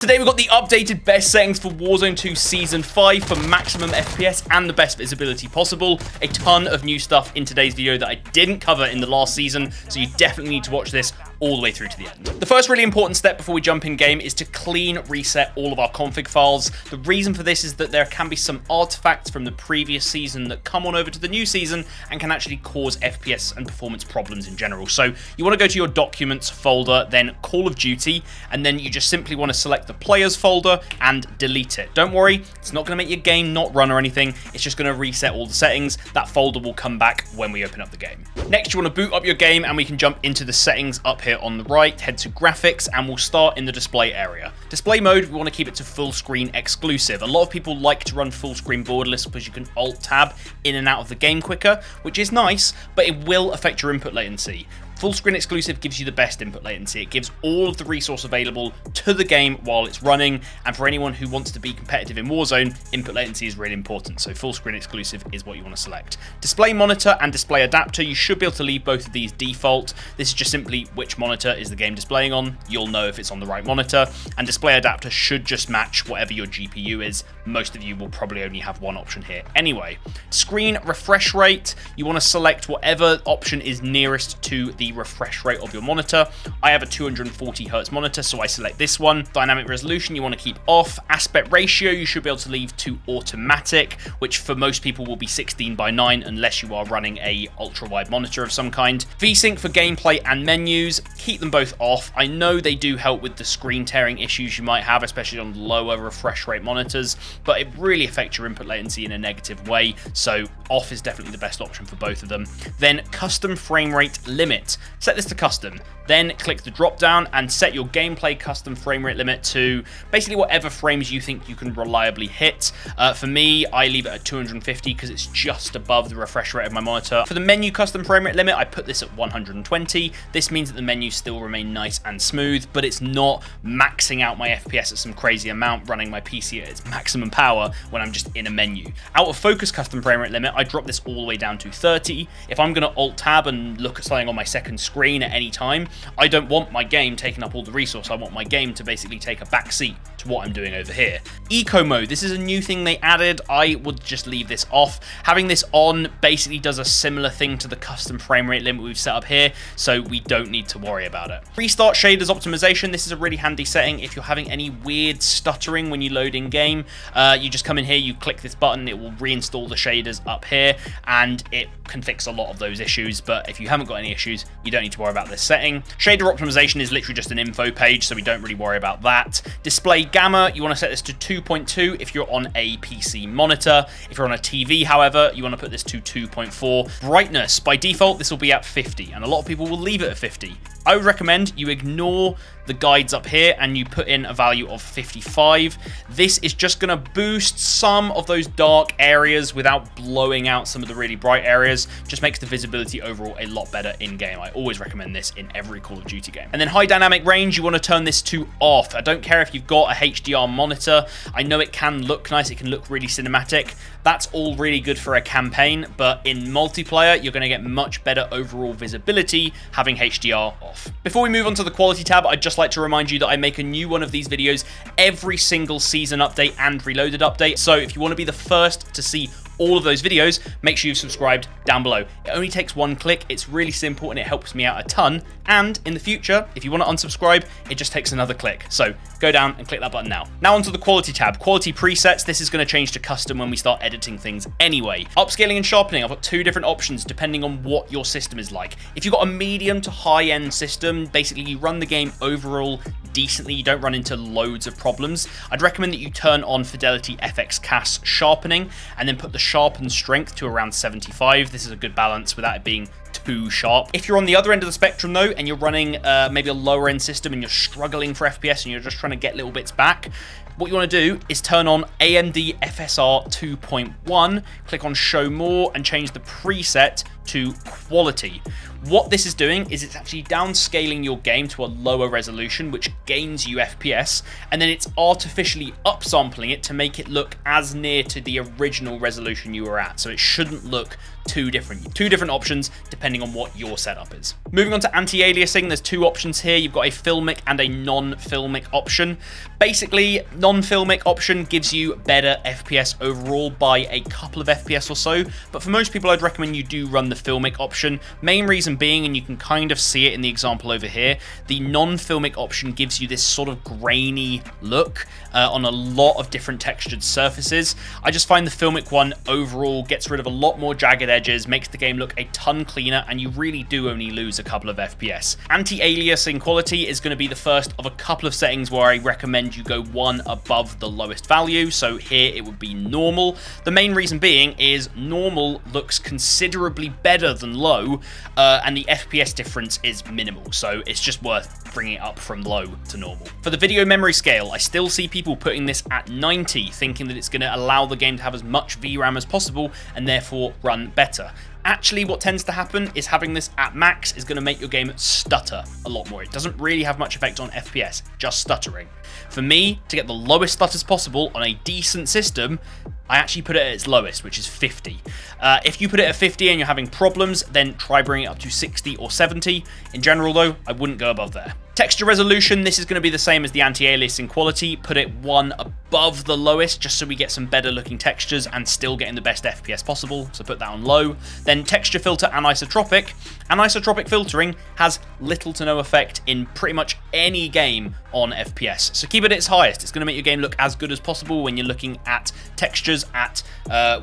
Today we've got the updated best settings for Warzone 2 Season 5 for maximum FPS and the best visibility possible. A ton of new stuff in today's video that I didn't cover in the last season, so you definitely need to watch this all the way through to the end. The first really important step before we jump in game is to clean reset all of our config files. The reason for this is that there can be some artifacts from the previous season that come on over to the new season and can actually cause FPS and performance problems in general. So you want to go to your documents folder, then Call of Duty, and then you just simply want to select the players folder and delete it. Don't worry, it's not going to make your game not run or anything. It's just going to reset all the settings. That folder will come back when we open up the game. Next, you want to boot up your game and we can jump into the settings up here on the right, head to graphics, and we'll start in the display area. Display mode, we want to keep it to full screen exclusive. A lot of people like to run full screen borderless because you can alt tab in and out of the game quicker, which is nice, but it will affect your input latency. Full screen exclusive gives you the best input latency. It gives all of the resource available to the game while it's running, and for anyone who wants to be competitive in Warzone, input latency is really important, so full screen exclusive is what you want to select. Display monitor and display adapter, you should be able to leave both of these default. This is just simply which monitor is the game displaying on. You'll know if it's on the right monitor, and display adapter should just match whatever your GPU is. Most of you will probably only have one option here anyway. Screen refresh rate, you want to select whatever option is nearest to the refresh rate of your monitor. I have a 240 Hz monitor, so I select this one. Dynamic resolution you want to keep off. Aspect ratio you should be able to leave to automatic, which for most people will be 16:9 unless you are running a ultra wide monitor of some kind. VSync for gameplay and menus, keep them both off. I know they do help with the screen tearing issues you might have, especially on lower refresh rate monitors, but it really affects your input latency in a negative way, so off is definitely the best option for both of them. Then custom frame rate limit. Set this to custom, then click the drop down and set your gameplay custom frame rate limit to basically whatever frames you think you can reliably hit. For me, I leave it at 250 because it's just above the refresh rate of my monitor. For the menu custom frame rate limit, I put this at 120. This means that the menus still remain nice and smooth, but it's not maxing out my FPS at some crazy amount, running my PC at its maximum power when I'm just in a menu. Out of focus custom frame rate limit, I drop this all the way down to 30. If I'm going to alt tab and look at something on my second screen at any time, I don't want my game taking up all the resource. I want my game to basically take a back seat to what I'm doing over here. Eco mode, this is a new thing they added. I would just leave this off. Having this on basically does a similar thing to the custom frame rate limit we've set up here, so we don't need to worry about it. Restart shaders optimization, this is a really handy setting if you're having any weird stuttering when you load in game. You just come in here, you click this button, it will reinstall the shaders up here, and it can fix a lot of those issues, but if you haven't got any issues, you don't need to worry about this setting. Shader optimization is literally just an info page, so we don't really worry about that. Display gamma, you want to set this to 2.2 if you're on a PC monitor. If you're on a TV, however, you want to put this to 2.4. Brightness, by default, this will be at 50, and a lot of people will leave it at 50. I would recommend you ignore the guides up here and you put in a value of 55. This is just going to boost some of those dark areas without blowing out some of the really bright areas. Just makes the visibility overall a lot better in game. I always recommend this in every Call of Duty game. And then high dynamic range, you want to turn this to off. I don't care if you've got a HDR monitor. I know it can look nice, it can look really cinematic. That's all really good for a campaign, but in multiplayer, you're going to get much better overall visibility having HDR off. Before we move on to the quality tab, I'd just like to remind you that I make a new one of these videos every single season update and reloaded update. So if you want to be the first to see all of those videos, make sure you've subscribed down below. It only takes one click, it's really simple, and it helps me out a ton. And in the future, if you want to unsubscribe, it just takes another click. So go down and click that button now. Now onto the quality tab. Quality presets, this is going to change to custom when we start editing things anyway. Upscaling and sharpening, I've got two different options depending on what your system is like. If you've got a medium to high-end system, basically you run the game overall decently, you don't run into loads of problems, I'd recommend that you turn on Fidelity FX CAS sharpening and then put the sharpen strength to around 75. This is a good balance without it being too sharp. If you're on the other end of the spectrum though, and you're running maybe a lower end system and you're struggling for FPS and you're just trying to get little bits back, what you want to do is turn on AMD FSR 2.1, click on show more and change the preset to quality. What this is doing is it's actually downscaling your game to a lower resolution, which gains you FPS, and then it's artificially upsampling it to make it look as near to the original resolution you were at. So it shouldn't look too different. Two different options depending on what your setup is. Moving on to anti-aliasing, there's two options here. You've got a filmic and a non-filmic option. Basically, non-filmic option gives you better FPS overall by a couple of FPS or so, but for most people I'd recommend you do run the filmic option. Main reason being, and you can kind of see it in the example over here, the non-filmic option gives you this sort of grainy look on a lot of different textured surfaces. I just find the filmic one overall gets rid of a lot more jagged edges, makes the game look a ton cleaner, and you really do only lose a couple of FPS. Anti-aliasing quality is going to be the first of a couple of settings where I recommend you go one above the lowest value. So here it would be normal. The main reason being is normal looks considerably better than low, and the FPS difference is minimal, so it's just worth bringing it up from low to normal. For the video memory scale, I still see people putting this at 90, thinking that it's going to allow the game to have as much VRAM as possible and therefore run better. Actually, what tends to happen is having this at max is going to make your game stutter a lot more. It doesn't really have much effect on FPS, just stuttering. For me, to get the lowest stutters possible on a decent system, I actually put it at its lowest, which is 50. If you put it at 50 and you're having problems, then try bringing it up to 60 or 70. In general, though, I wouldn't go above there. Texture resolution, this is going to be the same as the anti-aliasing quality. Put it one above the lowest, just so we get some better looking textures and still getting the best FPS possible, so put that on low. Then texture filter anisotropic. Anisotropic filtering has little to no effect in pretty much any game on FPS, so keep it at its highest. It's going to make your game look as good as possible when you're looking at textures at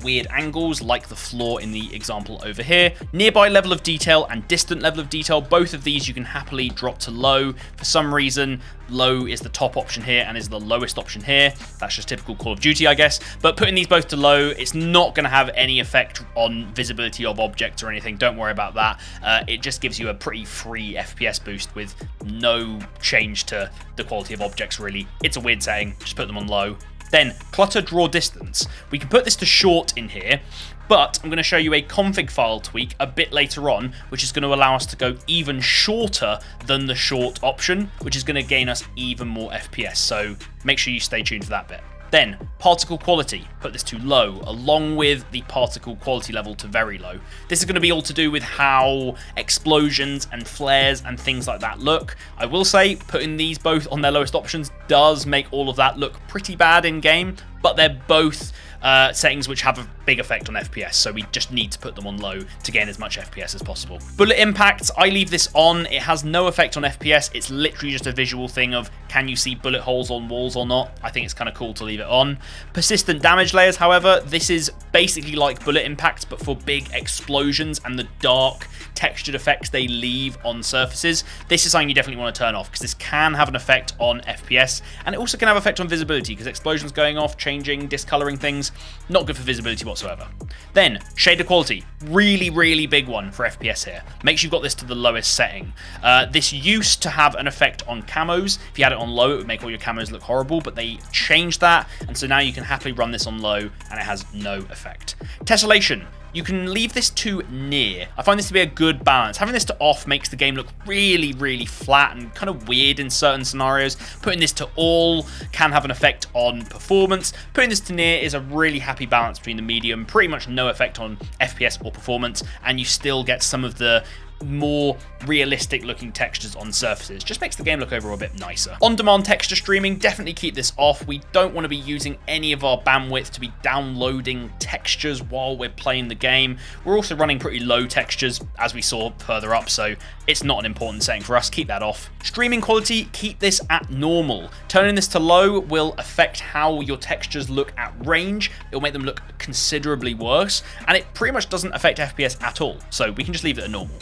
weird angles, like the floor in the example over here. Nearby level of detail and distant level of detail, both of these you can happily drop to low. For some reason, low is the top option here and is the lowest option here. That's just typical Call of Duty, I guess. But putting these both to low, it's not going to have any effect on visibility of objects or anything. Don't worry about that. It just gives you a pretty free FPS boost with no change to the quality of objects, really. It's a weird setting. Just put them on low. Then, clutter draw distance. We can put this to short in here, but I'm going to show you a config file tweak a bit later on, which is going to allow us to go even shorter than the short option, which is going to gain us even more FPS. So make sure you stay tuned for that bit. Then, particle quality, put this to low, along with the particle quality level to very low. This is going to be all to do with how explosions and flares and things like that look. I will say, putting these both on their lowest options does make all of that look pretty bad in game, but they're both settings which have a big effect on FPS, so we just need to put them on low to gain as much FPS as possible. Bullet impacts, I leave this on. It has no effect on FPS. It's literally just a visual thing of, can you see bullet holes on walls or not? I think it's kind of cool to leave it on. Persistent damage layers, however, this is basically like bullet impacts, but for big explosions and the dark textured effects they leave on surfaces. This is something you definitely want to turn off, because this can have an effect on FPS, and it also can have an effect on visibility, because explosions going off, changing, discoloring things, not good for visibility whatsoever. Then, shader quality, really big one for FPS here. Make sure you've got this to the lowest setting. This used to have an effect on camos. If you had it on low, it would make all your camos look horrible, but they changed that, and so now you can happily run this on low, and it has no effect. Tessellation. You can leave this to near. I find this to be a good balance. Having this to off makes the game look really flat and kind of weird in certain scenarios. Putting this to all can have an effect on performance. Putting this to near is a really happy balance between the medium, pretty much no effect on FPS or performance, and you still get some of the more realistic looking textures on surfaces. Just makes the game look overall a bit nicer. On-demand texture streaming, definitely keep this off. We don't want to be using any of our bandwidth to be downloading textures while we're playing the game. We're also running pretty low textures, as we saw further up, so it's not an important setting for us. Keep that off. Streaming quality, keep this at normal. Turning this to low will affect how your textures look at range. It'll make them look considerably worse, and it pretty much doesn't affect FPS at all, so we can just leave it at normal.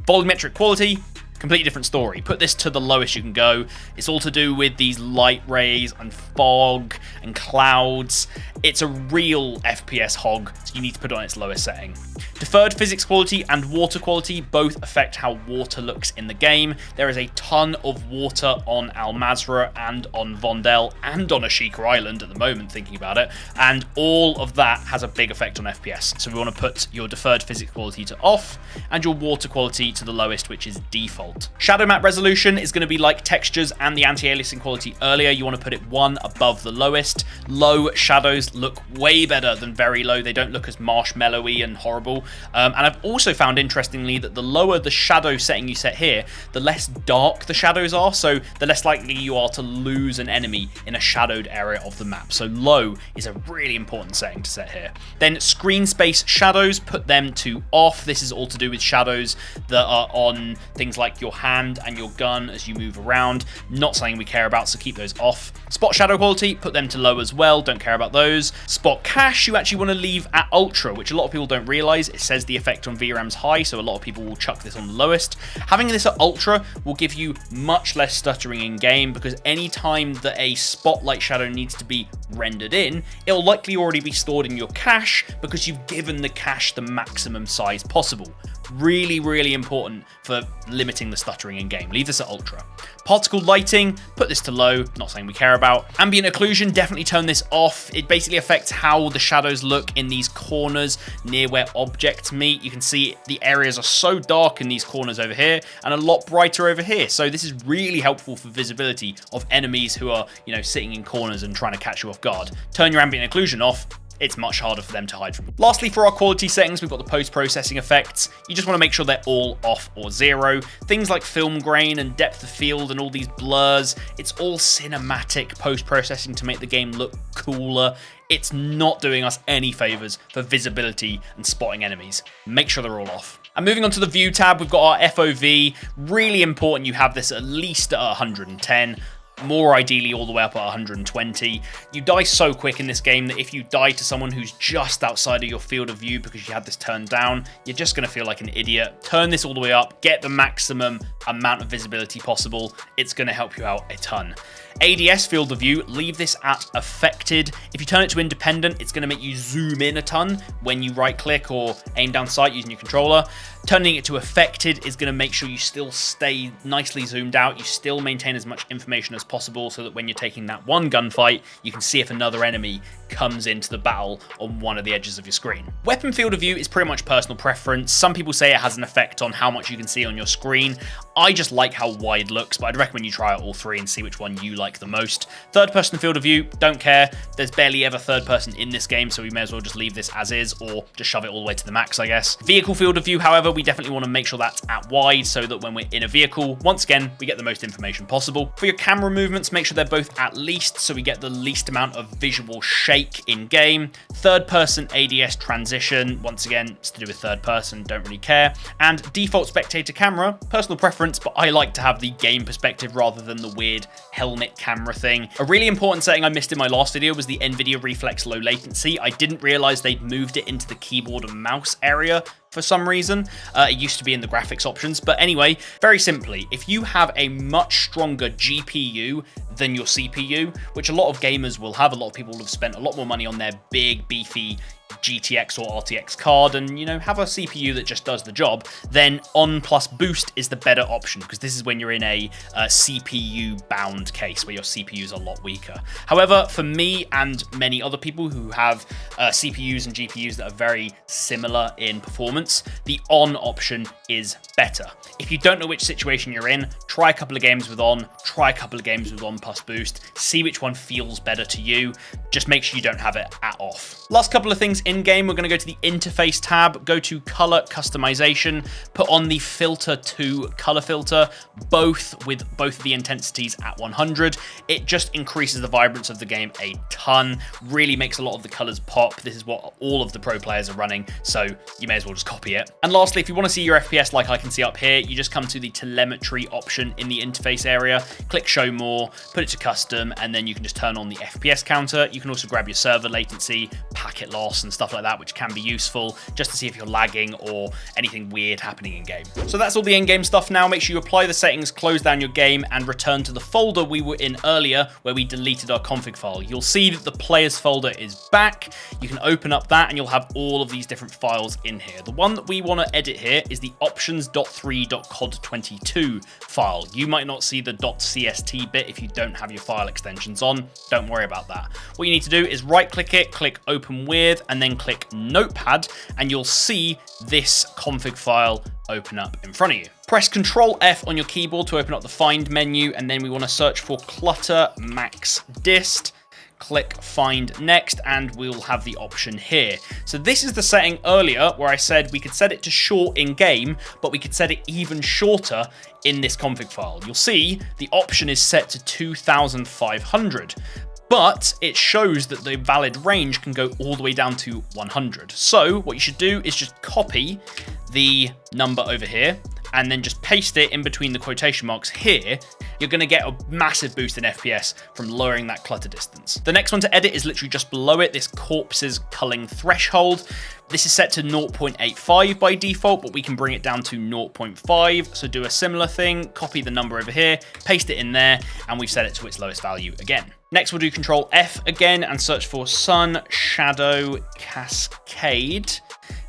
Volumetric quality, completely different story. Put this to the lowest you can go. It's all to do with these light rays and fog and clouds. It's a real FPS hog, so you need to put it on its lowest setting. Deferred physics quality and water quality both affect how water looks in the game. There is a ton of water on Al Mazrah and on Vondel and on Ashika Island at the moment, thinking about it, and all of that has a big effect on FPS. So we want to put your deferred physics quality to off and your water quality to the lowest, which is default. Shadow map resolution is going to be like textures and the anti-aliasing quality earlier. You want to put it one above the lowest. Low shadows look way better than very low. They don't look as marshmallowy and horrible. And I've also found, interestingly, that the lower the shadow setting you set here, the less dark the shadows are, so the less likely you are to lose an enemy in a shadowed area of the map. So low is a really important setting to set here. Then screen space shadows, put them to off. This is all to do with shadows that are on things like your hand and your gun as you move around. Not something we care about, so keep those off. Spot shadow quality, put them to low as well, don't care about those. Spot cache, you actually want to leave at ultra, which a lot of people don't realize. It says the effect on VRAM's high, so a lot of people will chuck this on the lowest. Having this at ultra will give you much less stuttering in game, because any time that a spotlight shadow needs to be rendered in, it'll likely already be stored in your cache because you've given the cache the maximum size possible. Really, really important for limiting the stuttering in game. Leave this at ultra. Particle lighting, put this to low, not something we care about. Ambient occlusion, definitely turn this off. It basically affects how the shadows look in these corners near where objects meet. You can see the areas are so dark in these corners over here and a lot brighter over here. So this is really helpful for visibility of enemies who are, sitting in corners and trying to catch you off guard. Turn your ambient occlusion off. It's much harder for them to hide from you. Lastly, for our quality settings, we've got the post-processing effects. You just want to make sure they're all off or zero. Things like film grain and depth of field and all these blurs, it's all cinematic post-processing to make the game look cooler. It's not doing us any favors for visibility and spotting enemies. Make sure they're all off. And moving on to the view tab, we've got our FOV. Really important you have this at least at 110. More ideally all the way up at 120. You die so quick in this game that if you die to someone who's just outside of your field of view because you had this turned down, you're just going to feel like an idiot. Turn this all the way up, get the maximum amount of visibility possible. It's going to help you out a ton. ADS, field of view, leave this at affected. If you turn it to independent, it's going to make you zoom in a ton when you right click or aim down sight using your controller. Turning it to affected is going to make sure you still stay nicely zoomed out. You still maintain as much information as possible so that when you're taking that one gunfight, you can see if another enemy comes into the battle on one of the edges of your screen. Weapon field of view is pretty much personal preference. Some people say it has an effect on how much you can see on your screen. I just like how wide it looks, but I'd recommend you try out all three and see which one you like the most. Third person field of view, don't care. There's barely ever third person in this game, so we may as well just leave this as is or just shove it all the way to the max, I guess. Vehicle field of view, however, we definitely want to make sure that's at wide so that when we're in a vehicle, once again, we get the most information possible. For your camera movements, make sure they're both at least so we get the least amount of visual shake in game. Third person ADS transition, once again, it's to do with third person, don't really care. And default spectator camera, personal preference, but I like to have the game perspective rather than the weird helmet camera thing. A really important setting I missed in my last video was the NVIDIA Reflex low latency. I didn't realize they'd moved it into the keyboard and mouse area for some reason. It used to be in the graphics options, but anyway, very simply, if you have a much stronger GPU than your CPU, which a lot of gamers will have, a lot of people have spent a lot more money on their big, beefy GTX or RTX card and, have a CPU that just does the job, then on plus boost is the better option, because this is when you're in a CPU bound case where your CPU is a lot weaker. However, for me and many other people who have CPUs and GPUs that are very similar in performance, the on option is better. If you don't know which situation you're in, try a couple of games with on, try a couple of games with on plus boost, see which one feels better to you. Just make sure you don't have it at off. Last couple of things in game, we're going to go to the interface tab, go to color customization, put on the filter to color filter, both with both of the intensities at 100. It just increases the vibrance of the game a ton, really makes a lot of the colors pop. This is what all of the pro players are running, so you may as well just copy it. And lastly, if you want to see your FPS like I can see up here, you just come to the telemetry option in the interface area, click show more, put it to custom, and then you can just turn on the FPS counter. You can also grab your server latency, packet loss, and stuff like that, which can be useful just to see if you're lagging or anything weird happening in game. So that's all the in-game stuff now. Make sure you apply the settings, close down your game, and return to the folder we were in earlier where we deleted our config file. You'll see that the players folder is back. You can open up that and you'll have all of these different files in here. The one that we want to edit here is the options.3.cod22 file. You might not see the .cst bit if you don't have your file extensions on. Don't worry about that. What you need to do is right click it, click open with, and then click notepad, and you'll see this config file open up in front of you. Press Ctrl F on your keyboard to open up the find menu, and then we want to search for clutter max dist. click find next, and we'll have the option here. So this is the setting earlier where I said we could set it to short in game, but we could set it even shorter in this config file. You'll see the option is set to 2500. But it shows that the valid range can go all the way down to 100. So what you should do is just copy the number over here and then just paste it in between the quotation marks here. You're going to get a massive boost in FPS from lowering that clutter distance. The next one to edit is literally just below it, this corpses culling threshold. This is set to 0.85 by default, but we can bring it down to 0.5. So do a similar thing, copy the number over here, paste it in there, and we've set it to its lowest value again. Next, we'll do Control F again and search for Sun Shadow Cascade,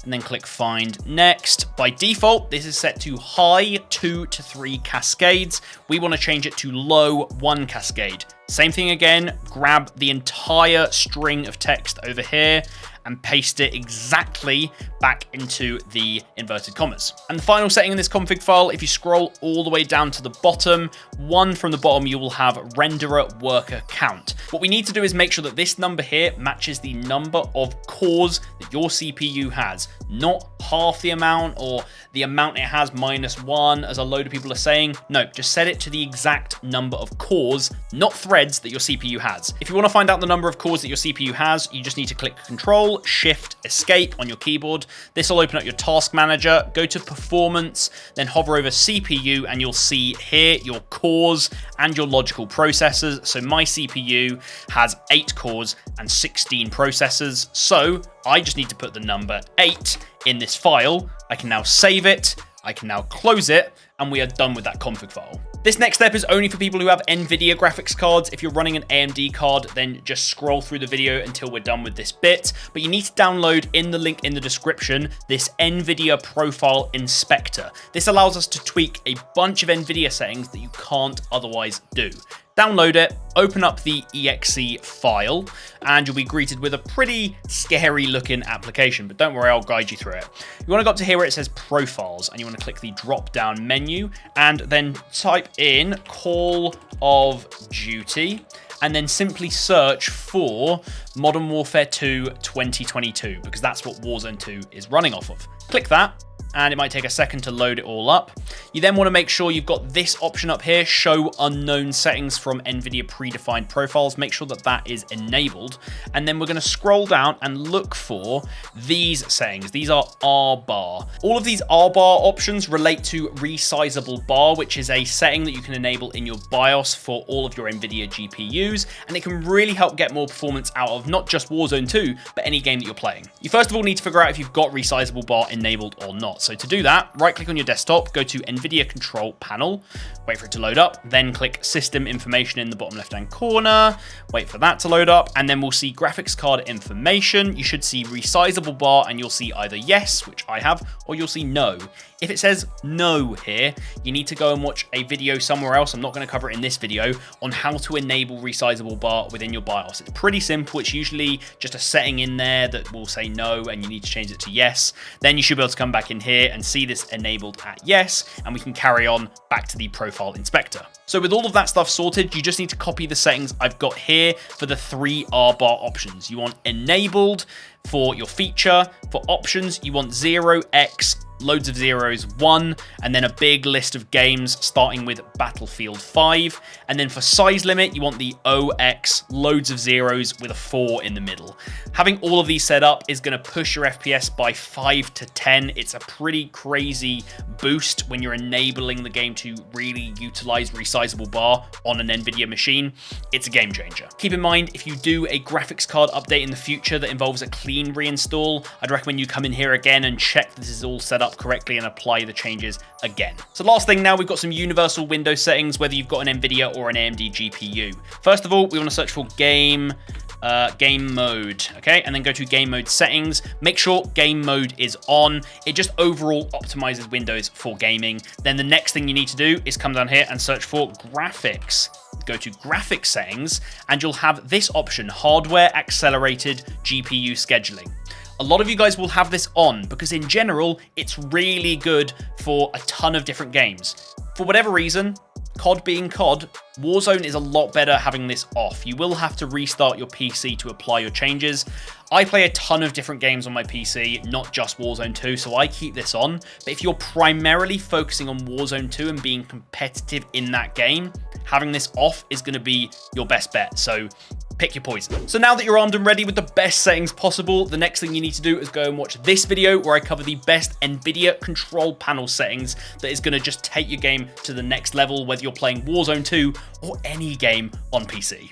and then click Find Next. By default, this is set to high 2 to 3 cascades. We want to change it to low 1 cascade. Same thing again, grab the entire string of text over here and paste it exactly back into the inverted commas. And the final setting in this config file, if you scroll all the way down to the bottom, one from the bottom, you will have renderer worker count. What we need to do is make sure that this number here matches the number of cores that your CPU has, not half the amount or the amount it has -1, as a load of people are saying. No, just set it to the exact number of cores, not threads, that your CPU has. If you want to find out the number of cores that your CPU has, you just need to click Control, Shift, Escape on your keyboard. This will open up your task manager, go to performance, then hover over CPU, and you'll see here your cores and your logical processors. So my CPU has 8 cores and 16 processors. So I just need to put the number 8 in this file. I can now save it, I can now close it, and we are done with that config file. This next step is only for people who have NVIDIA graphics cards. If you're running an AMD card, then just scroll through the video until we're done with this bit. But you need to download, in the link in the description, this NVIDIA Profile Inspector. This allows us to tweak a bunch of NVIDIA settings that you can't otherwise do. Download it, open up the exe file, and you'll be greeted with a pretty scary looking application, but don't worry, I'll guide you through it. You want to go up to here where it says Profiles, and you want to click the drop down menu, and then type in Call of Duty, and then simply search for Modern Warfare 2 2022, because that's what Warzone 2 is running off of. Click that, and it might take a second to load it all up. You then want to make sure you've got this option up here, Show Unknown Settings from NVIDIA Predefined Profiles. Make sure that that is enabled. And then we're going to scroll down and look for these settings. These are R-bar. All of these R-bar options relate to resizable bar, which is a setting that you can enable in your BIOS for all of your NVIDIA GPUs. And it can really help get more performance out of not just Warzone 2, but any game that you're playing. You first of all need to figure out if you've got resizable bar enabled or not. So to do that, right click on your desktop, go to NVIDIA Control Panel, wait for it to load up, then click System Information in the bottom left-hand corner, wait for that to load up, and then we'll see Graphics Card Information. You should see Resizable Bar, and you'll see either yes, which I have, or you'll see no. If it says no here, you need to go and watch a video somewhere else. I'm not going to cover it in this video on how to enable resizable bar within your BIOS. It's pretty simple. It's usually just a setting in there that will say no, and you need to change it to yes. Then you should be able to come back in here and see this enabled at yes, and we can carry on back to the profile inspector. So with all of that stuff sorted, you just need to copy the settings I've got here for the 3 R-bar options. You want enabled for your feature. For options, you want 0x, loads of zeros, 1, and then a big list of games starting with Battlefield 5. And then for size limit, you want the OX, loads of zeros with a 4 in the middle. Having all of these set up is going to push your FPS by 5 to 10. It's a pretty crazy boost when you're enabling the game to really utilize resizable bar on an NVIDIA machine. It's a game changer. Keep in mind, if you do a graphics card update in the future that involves a clean reinstall, I'd recommend you come in here again and check this is all set up correctly and apply the changes again. So last thing now, we've got some universal Windows settings, whether you've got an NVIDIA or an AMD GPU. First of all, we want to search for game mode, okay, and then go to game mode settings. Make sure game mode is on. It just overall optimizes Windows for gaming. Then the next thing you need to do is come down here and search for graphics. Go to graphics settings, and you'll have this option, hardware accelerated GPU scheduling. A lot of you guys will have this on because in general, it's really good for a ton of different games. For whatever reason, COD being COD, Warzone is a lot better having this off. You will have to restart your PC to apply your changes. I play a ton of different games on my PC, not just Warzone 2, so I keep this on. But if you're primarily focusing on Warzone 2 and being competitive in that game, having this off is going to be your best bet. So pick your poison. So now that you're armed and ready with the best settings possible, the next thing you need to do is go and watch this video where I cover the best NVIDIA control panel settings that is going to just take your game to the next level, whether you're playing Warzone 2 or any game on PC.